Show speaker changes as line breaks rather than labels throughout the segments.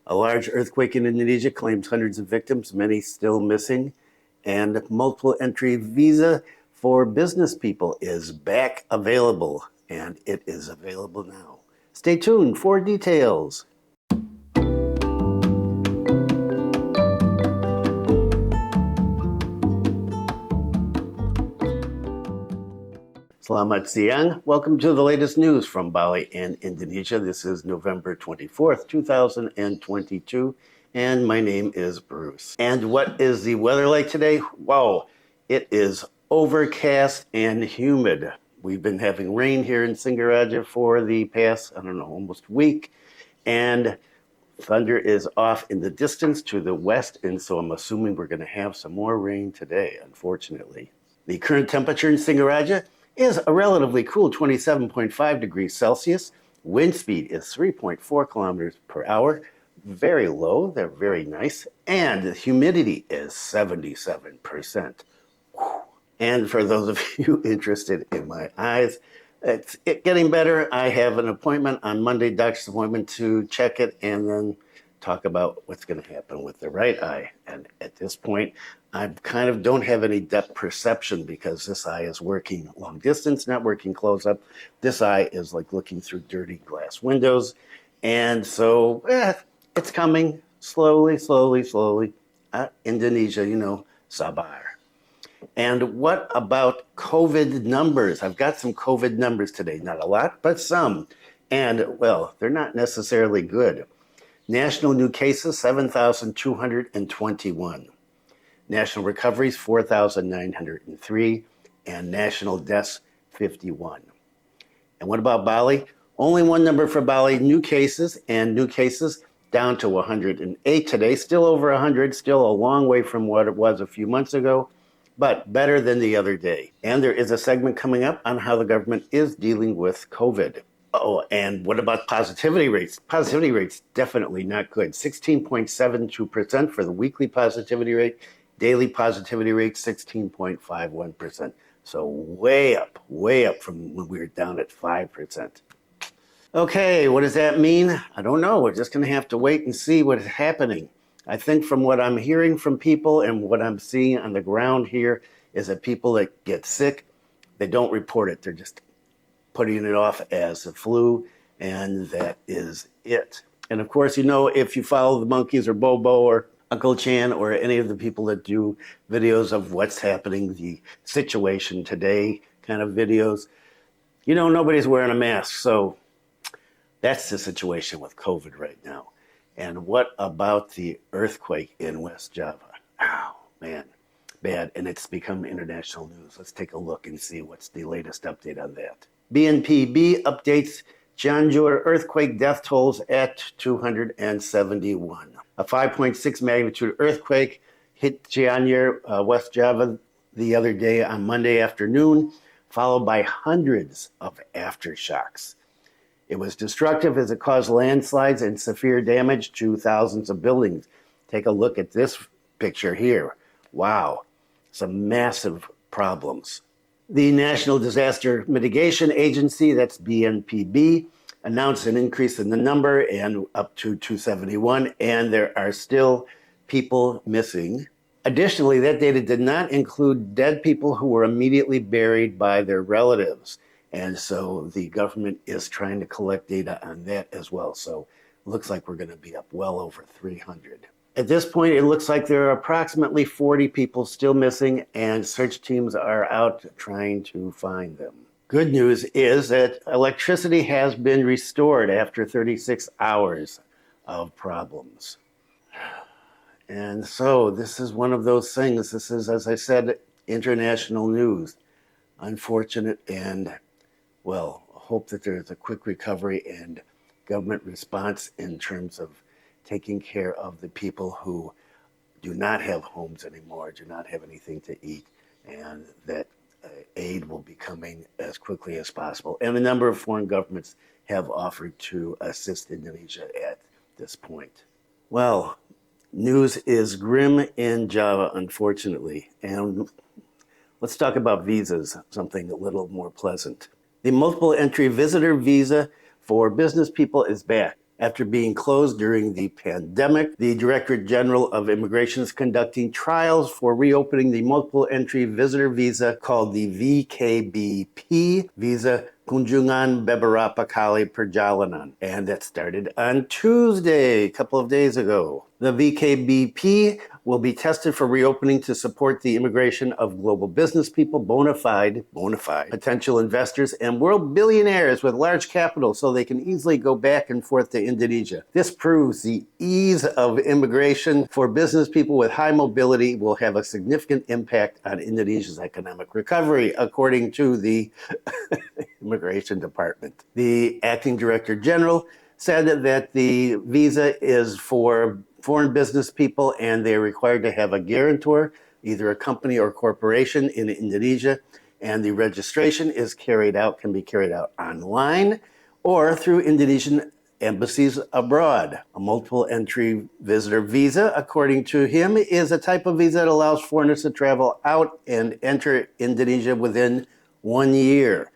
A large earthquake in Indonesia claims hundreds of victims, many still missing. And multiple entry visa for business people is back available, and it is available now. Stay tuned for details. Selamat siang. Welcome to the latest news from Bali and Indonesia. This is November 24th, 2022, and my name is Bruce. And what is the weather like today? Wow, it is overcast and humid. We've been having rain here in Singaraja for the past, almost week, and thunder is off in the distance to the west, and so I'm assuming we're going to have some more rain today, unfortunately. The current temperature in Singaraja is a relatively cool 27.5 degrees Celsius. Wind speed is 3.4 kilometers per hour. Very low, they're very nice. And the humidity is 77%. And for those of you interested in my eyes, it's getting better. I have an appointment on Monday, doctor's appointment, to check it and then talk about what's going to happen with the right eye. And at this point, I kind of don't have any depth perception because this eye is working long distance, not working close up. This eye is like looking through dirty glass windows. And so it's coming slowly. Indonesia, sabar. And what about COVID numbers? I've got some COVID numbers today. Not a lot, but some. And, well, they're not necessarily good. National new cases, 7,221. National recoveries, 4,903. And national deaths, 51. And what about Bali? Only one number for Bali, new cases down to 108 today. Still over 100, still a long way from what it was a few months ago, but better than the other day. And there is a segment coming up on how the government is dealing with COVID. Oh, and what about positivity rates? Positivity rates definitely not good. 16.72% for the weekly positivity rate. Daily positivity rate, 16.51%. So way up from when we were down at 5%. Okay, what does that mean? I don't know. We're just going to have to wait and see what is happening. I think from what I'm hearing from people and what I'm seeing on the ground here is that people that get sick, they don't report it. They're just putting it off as a flu, and that is it. And of course, if you follow the monkeys or Bobo or Uncle Chan or any of the people that do videos of what's happening, the situation today kind of videos, nobody's wearing a mask. So that's the situation with COVID right now. And what about the earthquake in West Java? Oh, man, bad. And it's become international news. Let's take a look and see what's the latest update on that. BNPB updates Cianjur earthquake death tolls at 271. A 5.6 magnitude earthquake hit Gianyar, West Java, the other day on Monday afternoon, followed by hundreds of aftershocks. It was destructive as it caused landslides and severe damage to thousands of buildings. Take a look at this picture here. Wow, some massive problems. The National Disaster Mitigation Agency, that's BNPB, announced an increase in the number and up to 271, and there are still people missing. Additionally, that data did not include dead people who were immediately buried by their relatives. And so the government is trying to collect data on that as well. So it looks like we're going to be up well over 300. At this point, it looks like there are approximately 40 people still missing, and search teams are out trying to find them. Good news is that electricity has been restored after 36 hours of problems. And so this is one of those things. This is, as I said, international news. Unfortunate, and, well, hope that there's a quick recovery and government response in terms of taking care of the people who do not have homes anymore, do not have anything to eat, and that aid will be coming as quickly as possible. And a number of foreign governments have offered to assist Indonesia at this point. Well, news is grim in Java, unfortunately. And let's talk about visas, something a little more pleasant. The multiple entry visitor visa for business people is back. After being closed during the pandemic, the Director General of Immigration is conducting trials for reopening the multiple entry visitor visa called the VKBP visa, Kunjungan Beberapa Kali Perjalanan. And that started on Tuesday, a couple of days ago. The VKBP will be tested for reopening to support the immigration of global business people, bona fide potential investors, and world billionaires with large capital so they can easily go back and forth to Indonesia. This proves the ease of immigration for business people with high mobility will have a significant impact on Indonesia's economic recovery, according to the Immigration Department. The acting director general said that the visa is for foreign business people and they're required to have a guarantor, either a company or corporation in Indonesia, and the registration can be carried out online or through Indonesian embassies abroad. A multiple entry visitor visa, according to him, is a type of visa that allows foreigners to travel out and enter Indonesia within 1 year.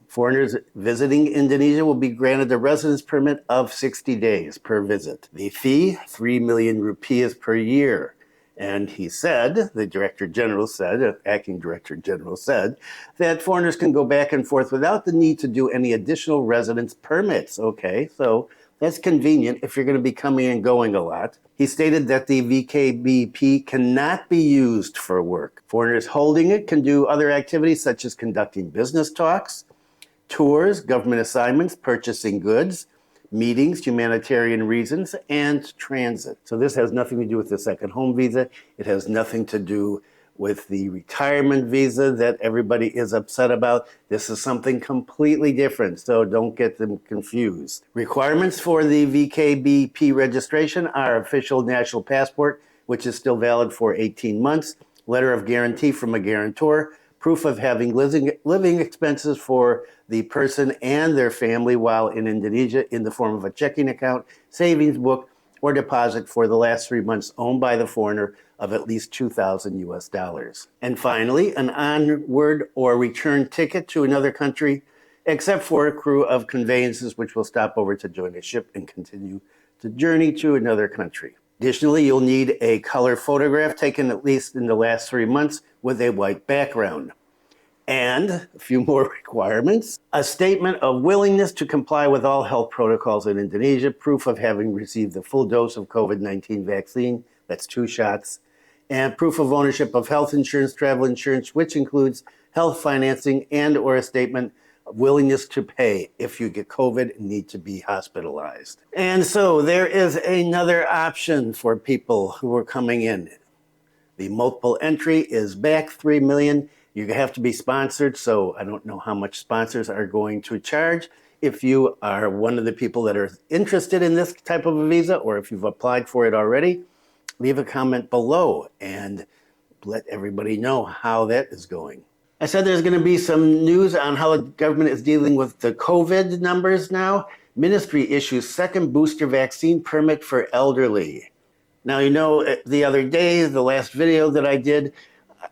Foreigners visiting Indonesia will be granted a residence permit of 60 days per visit. The fee, 3 million rupiahs per year. And he said, the acting director general said, that foreigners can go back and forth without the need to do any additional residence permits. Okay, so that's convenient if you're going to be coming and going a lot. He stated that the VKBP cannot be used for work. Foreigners holding it can do other activities such as conducting business talks, tours, government assignments, purchasing goods, meetings, humanitarian reasons, and transit. So this has nothing to do with the second home visa. It has nothing to do with the retirement visa that everybody is upset about. This is something completely different, so don't get them confused. Requirements for the VKBP registration are official national passport, which is still valid for 18 months, letter of guarantee from a guarantor, proof of having living expenses for the person and their family while in Indonesia in the form of a checking account, savings book, or deposit for the last 3 months owned by the foreigner of at least $2,000. And finally, an onward or return ticket to another country, except for a crew of conveyances which will stop over to join a ship and continue to journey to another country. Additionally, you'll need a color photograph taken at least in the last 3 months with a white background. And a few more requirements: a statement of willingness to comply with all health protocols in Indonesia, proof of having received the full dose of COVID-19 vaccine, that's 2 shots, and proof of ownership of health insurance, travel insurance, which includes health financing, and or a statement of willingness to pay if you get COVID and need to be hospitalized. And so there is another option for people who are coming in. The multiple entry is back, 3 million. You have to be sponsored, so I don't know how much sponsors are going to charge. If you are one of the people that are interested in this type of a visa, or if you've applied for it already, leave a comment below and let everybody know how that is going. I said there's going to be some news on how the government is dealing with the COVID numbers now. Ministry issues second booster vaccine permit for elderly. Now, the other day, the last video that I did,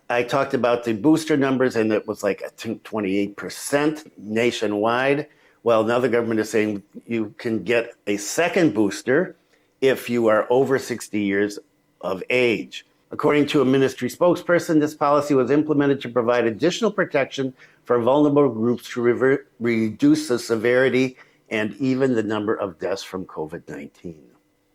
I talked about the booster numbers, and it was like 28% nationwide. Well, now the government is saying you can get a second booster if you are over 60 years of age. According to a ministry spokesperson, this policy was implemented to provide additional protection for vulnerable groups to reduce the severity and even the number of deaths from COVID-19.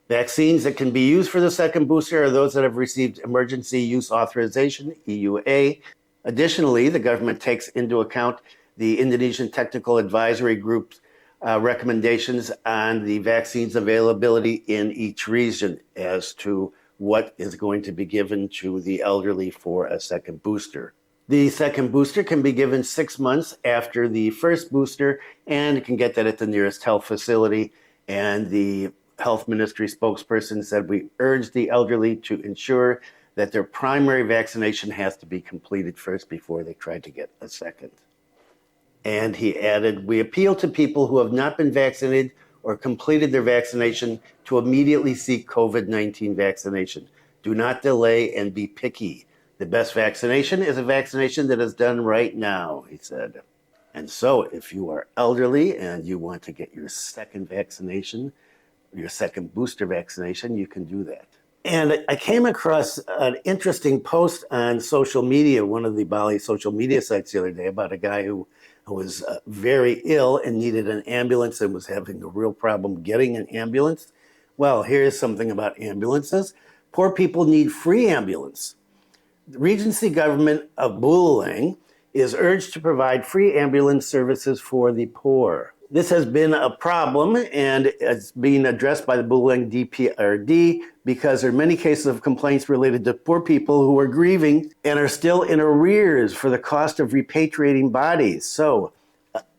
Vaccines that can be used for the second booster are those that have received emergency use authorization, EUA. Additionally, the government takes into account the Indonesian Technical Advisory Group's recommendations on the vaccines availability in each region as to what is going to be given to the elderly for a second booster. The second booster can be given 6 months after the first booster, and you can get that at the nearest health facility. And the Health Ministry spokesperson said, "We urge the elderly to ensure that their primary vaccination has to be completed first before they try to get a second." And he added, "We appeal to people who have not been vaccinated or completed their vaccination to immediately seek COVID-19 vaccination. Do not delay and be picky. The best vaccination is a vaccination that is done right now," he said. And so if you are elderly and you want to get your second vaccination, your second booster vaccination, you can do that. And I came across an interesting post on social media, one of the Bali social media sites the other day, about a guy who was very ill and needed an ambulance and was having a real problem getting an ambulance. Well, here's something about ambulances. Poor people need free ambulance. The Regency government of Bulaang is urged to provide free ambulance services for the poor. This has been a problem, and it's being addressed by the Bulaang DPRD because there are many cases of complaints related to poor people who are grieving and are still in arrears for the cost of repatriating bodies. So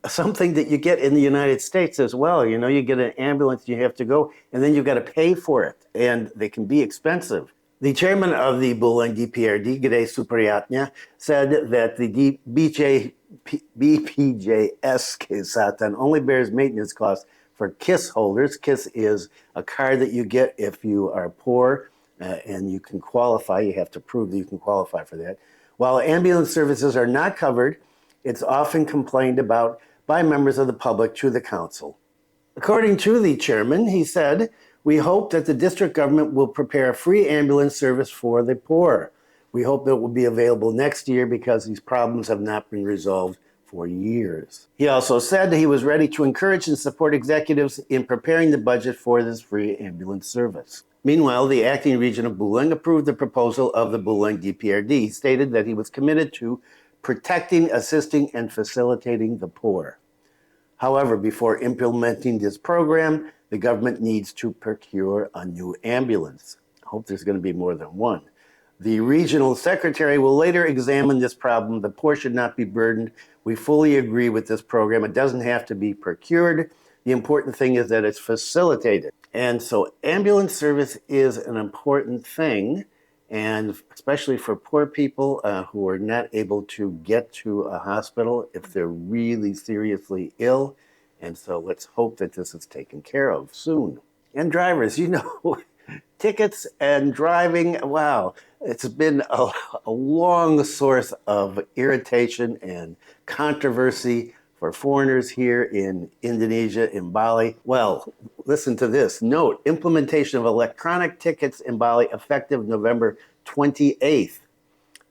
something that you get in the United States as well. You know, you get an ambulance, you have to go, and then you've got to pay for it, and they can be expensive. The chairman of the Bulaang DPRD, Gede Supriyatna, said that the BPJS Kesatan only bears maintenance costs for KISS holders. KISS is a card that you get if you are poor and you can qualify. You have to prove that you can qualify for that. While ambulance services are not covered, it's often complained about by members of the public to the council. According to the chairman, he said, "We hope that the district government will prepare a free ambulance service for the poor. We hope that it will be available next year because these problems have not been resolved for years." He also said that he was ready to encourage and support executives in preparing the budget for this free ambulance service. Meanwhile, the acting region of Bulaang approved the proposal of the Bulaang DPRD. He stated that he was committed to protecting, assisting, and facilitating the poor. However, before implementing this program, the government needs to procure a new ambulance. I hope there's going to be more than one. The regional secretary will later examine this problem. The poor should not be burdened. We fully agree with this program. It doesn't have to be procured. The important thing is that it's facilitated. And so ambulance service is an important thing, and especially for poor people who are not able to get to a hospital if they're really seriously ill. And so let's hope that this is taken care of soon. And drivers, you know, tickets and driving, wow, it's been a long source of irritation and controversy for foreigners here in Indonesia, in Bali. Well, listen to this. Note, implementation of electronic tickets in Bali effective November 28th.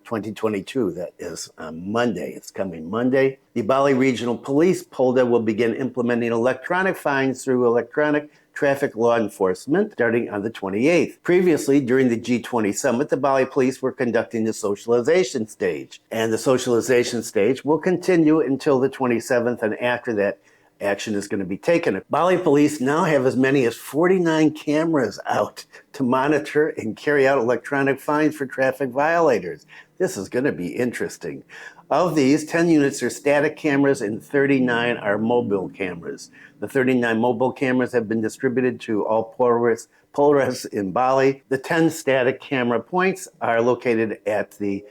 2022, that is Monday. It's coming Monday. The Bali Regional Police, Polda, will begin implementing electronic fines through electronic traffic law enforcement starting on the 28th. Previously, during the G20 summit, the Bali police were conducting the socialization stage, and the socialization stage will continue until the 27th, and after that, action is going to be taken. Bali police now have as many as 49 cameras out to monitor and carry out electronic fines for traffic violators. This is going to be interesting. Of these, 10 units are static cameras and 39 are mobile cameras. The 39 mobile cameras have been distributed to all Polres in Bali. The 10 static camera points are located at the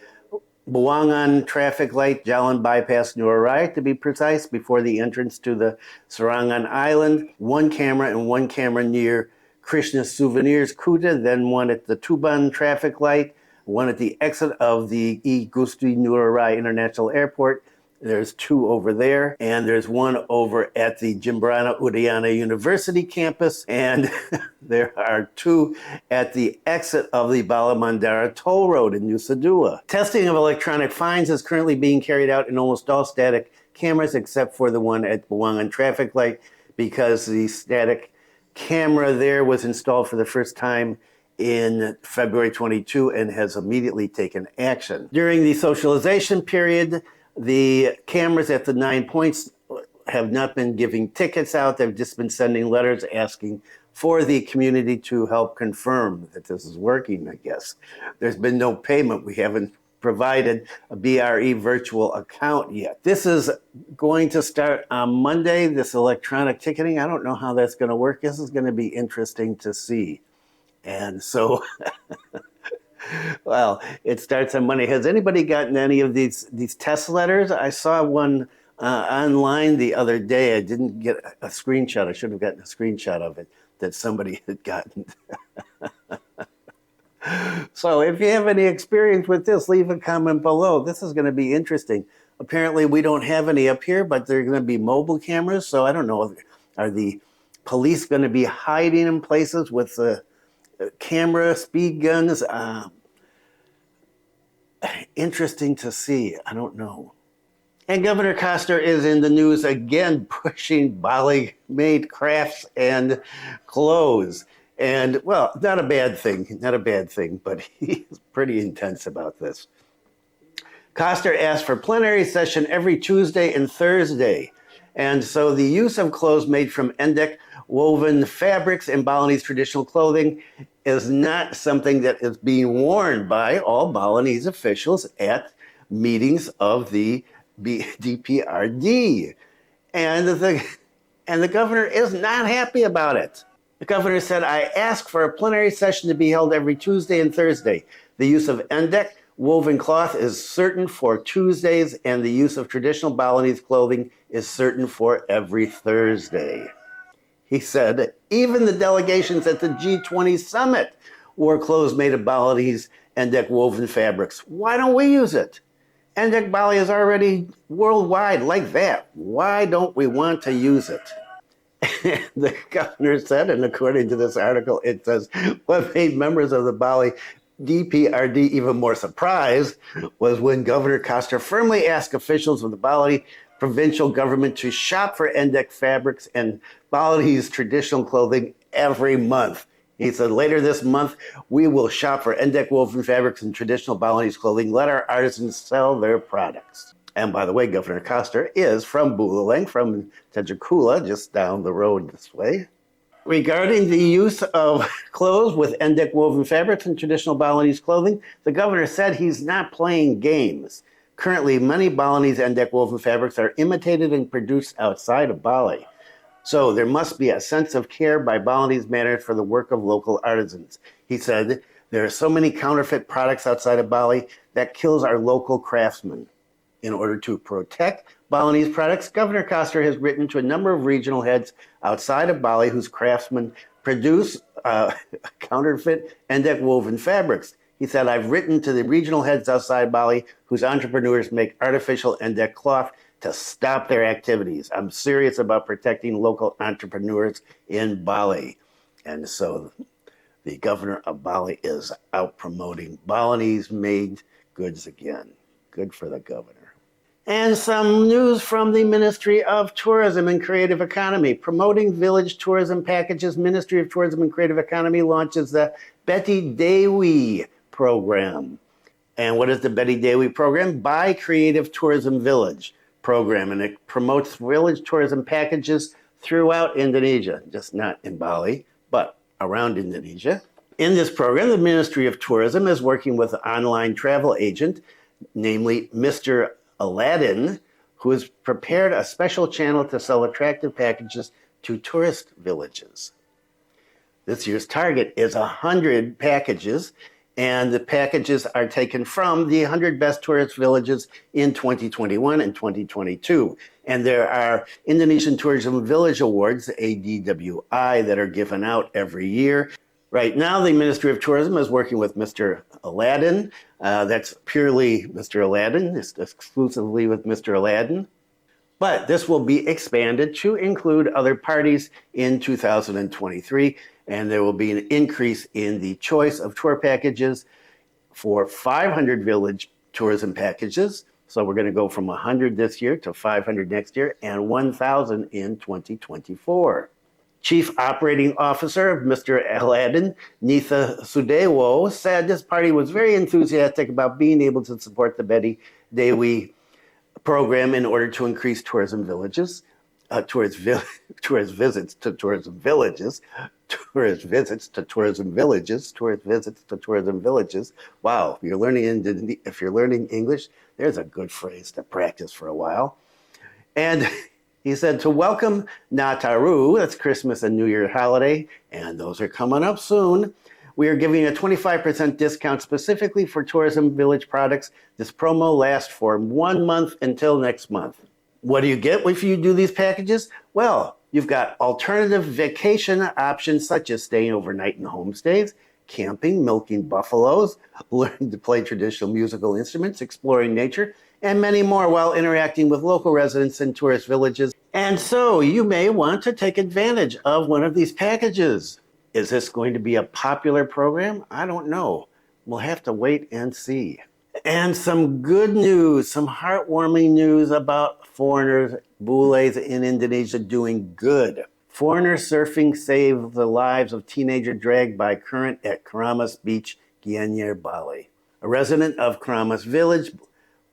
Buangan traffic light, Jalan Bypass Nurai, to be precise, before the entrance to the Serangan Island. One camera and one camera near Krishna Souvenirs Kuta, then one at the Tuban traffic light, one at the exit of the I Gusti Ngurah Rai International Airport. There's two over there, and there's one over at the Jembrana Udayana University campus, and there are two at the exit of the Balamandara Toll Road in Nusa Dua. Testing of electronic fines is currently being carried out in almost all static cameras except for the one at Buangan traffic light, because the static camera there was installed for the first time in February 22 and has immediately taken action. During the socialization period, the cameras at the 9 points have not been giving tickets out. They've just been sending letters asking for the community to help confirm that this is working, I guess. There's been no payment. We haven't provided a BRE virtual account yet. This is going to start on Monday, this electronic ticketing. I don't know how that's going to work. This is going to be interesting to see. And so... Well, it starts on Monday. Has anybody gotten any of these test letters? I saw one online the other day. I didn't get a screenshot. I should have gotten a screenshot of it that somebody had gotten. So if you have any experience with this, leave a comment below. This is going to be interesting. Apparently, we don't have any up here, but they're going to be mobile cameras. So I don't know, are the police going to be hiding in places with the camera, speed guns? Interesting to see. I don't know. And Governor Koster is in the news again, pushing Bali-made crafts and clothes. And, well, not a bad thing, but he's pretty intense about this. Koster asked for plenary session every Tuesday and Thursday. And so the use of clothes made from endek woven fabrics and Balinese traditional clothing is not something that is being worn by all Balinese officials at meetings of the DPRD. And the governor is not happy about it. The governor said, I ask for a plenary session to be held every Tuesday and Thursday. The use of endek woven cloth is certain for Tuesdays, and the use of traditional Balinese clothing is certain for every Thursday. He said, even the delegations at the G20 summit wore clothes made of Balinese endek woven fabrics. Why don't we use it? Endek Bali is already worldwide like that. Why don't we want to use it? The governor said, and according to this article, it says, what made members of the Bali DPRD even more surprised was when Governor Koster firmly asked officials of the Bali provincial government to shop for endek fabrics and Balinese traditional clothing every month. He said, later this month, we will shop for endek woven fabrics and traditional Balinese clothing. Let our artisans sell their products. And by the way, Governor Koster is from Buleleng, from Tejakula, just down the road this way. Regarding the use of clothes with endek woven fabrics and traditional Balinese clothing, the governor said he's not playing games. Currently, many Balinese endek woven fabrics are imitated and produced outside of Bali. So there must be a sense of care by Balinese managers for the work of local artisans. He said, there are so many counterfeit products outside of Bali that kills our local craftsmen. In order to protect Balinese products, Governor Koster has written to a number of regional heads outside of Bali whose craftsmen produce counterfeit endek woven fabrics. He said, I've written to the regional heads outside Bali whose entrepreneurs make artificial endek cloth to stop their activities. I'm serious about protecting local entrepreneurs in Bali. And so the governor of Bali is out promoting Balinese-made goods again. Good for the governor. And some news from the Ministry of Tourism and Creative Economy. Promoting village tourism packages, Ministry of Tourism and Creative Economy launches the Beti Dewi program. And what is the Beti Dewi program? Buy Creative Tourism Village program. And it promotes village tourism packages throughout Indonesia, just not in Bali, but around Indonesia. In this program, the Ministry of Tourism is working with an online travel agent, namely Mr. Aladdin, who has prepared a special channel to sell attractive packages to tourist villages. This year's target is 100 packages, and the packages are taken from the 100 best tourist villages in 2021 and 2022. And there are Indonesian Tourism Village Awards, ADWI, that are given out every year. Right now, the Ministry of Tourism is working with Mr. Aladdin. That's purely Mr. Aladdin, it's exclusively with Mr. Aladdin. But this will be expanded to include other parties in 2023, and there will be an increase in the choice of tour packages for 500 village tourism packages. So we're going to go from 100 this year to 500 next year and 1,000 in 2024. Chief Operating Officer of Mr. Aladdin, Nitha Sudewo, said this party was very enthusiastic about being able to support the Beti Dewi program in order to increase tourism villages, tourist visits to tourism villages, tourist visits to tourism villages, tourist visits to tourism villages. Wow, if you're learning English, there's a good phrase to practice for a while. And he said to welcome Nataru, that's Christmas and New Year holiday, and those are coming up soon. We are giving a 25% discount specifically for tourism village products. This promo lasts for 1 month until next month. What do you get if you do these packages? Well, you've got alternative vacation options such as staying overnight in homestays, camping, milking buffaloes, learning to play traditional musical instruments, exploring nature, and many more while interacting with local residents in tourist villages. And And so you may want to take advantage of one of these packages. Is this going to be a popular program? I don't know. We'll have to wait and see. And some good news, some heartwarming news about foreigners, bules in Indonesia doing good. Foreigner surfing saved the lives of teenager dragged by current at Keramas Beach, Gianyar, Bali. A resident of Keramas village,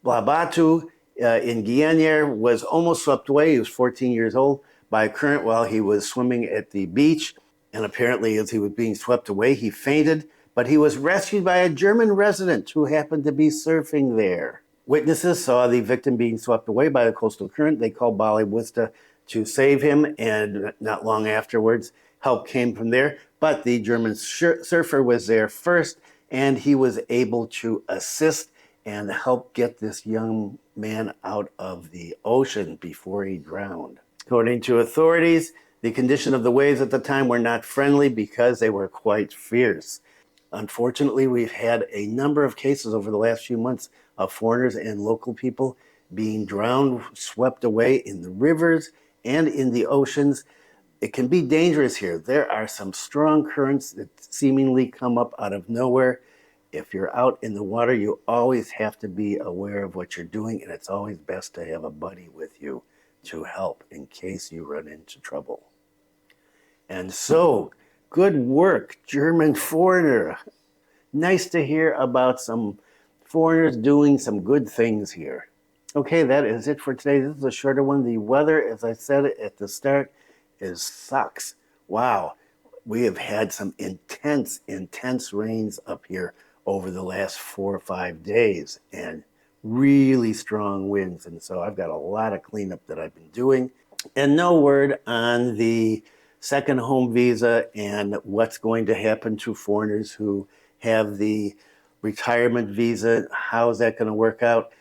Blabatu, in Gianyar, was almost swept away. He was 14 years old by a current while he was swimming at the beach. And apparently, as he was being swept away, he fainted, but he was rescued by a German resident who happened to be surfing there. Witnesses saw the victim being swept away by the coastal current. They called Bali Wista to save him, and not long afterwards, help came from there. But the German surfer was there first, and he was able to assist and help get this young man out of the ocean before he drowned. According to authorities, the condition of the waves at the time were not friendly because they were quite fierce. Unfortunately, we've had a number of cases over the last few months of foreigners and local people being drowned, swept away in the rivers and in the oceans. It can be dangerous here. There are some strong currents that seemingly come up out of nowhere. If you're out in the water, you always have to be aware of what you're doing, and it's always best to have a buddy with you to help in case you run into trouble. And so, good work, German foreigner. Nice to hear about some foreigners doing some good things here. Okay, that is it for today. This is a shorter one. The weather, as I said at the start, sucks. Wow, we have had some intense rains up here over the last 4 or 5 days, and really strong winds. And so I've got a lot of cleanup that I've been doing. And no word on the second home visa and what's going to happen to foreigners who have the retirement visa. How's that going to work out?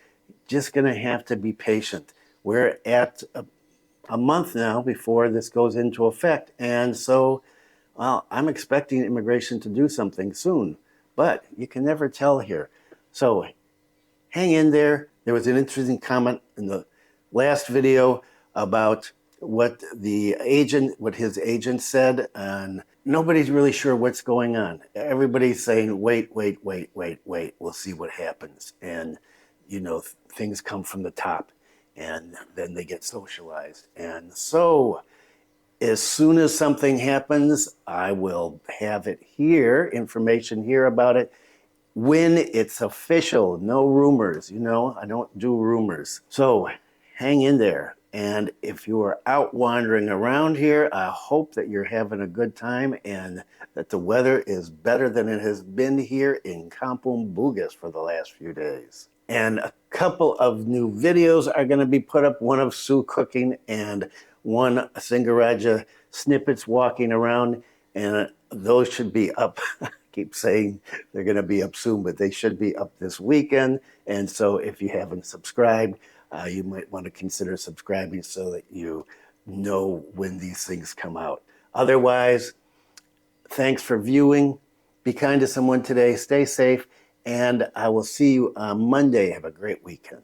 Just going to have to be patient. We're at a month now before this goes into effect. And so, well, I'm expecting immigration to do something soon, but you can never tell here. So hang in there. There was an interesting comment in the last video about what his agent said, and nobody's really sure what's going on. Everybody's saying, wait, we'll see what happens. And, things come from the top, and then they get socialized. And so as soon as something happens, I will have it here, information here about it, when it's official. No rumors, I don't do rumors. So hang in there. And if you are out wandering around here, I hope that you're having a good time and that the weather is better than it has been here in Kampung Bugis for the last few days. And a couple of new videos are going to be put up, one of Sue cooking and one Singaraja snippets walking around, and those should be up. I keep saying they're going to be up soon, but they should be up this weekend. And so if you haven't subscribed, you might want to consider subscribing so that you know when these things come out. Otherwise, thanks for viewing. Be kind to someone today. Stay safe. And I will see you on Monday. Have a great weekend.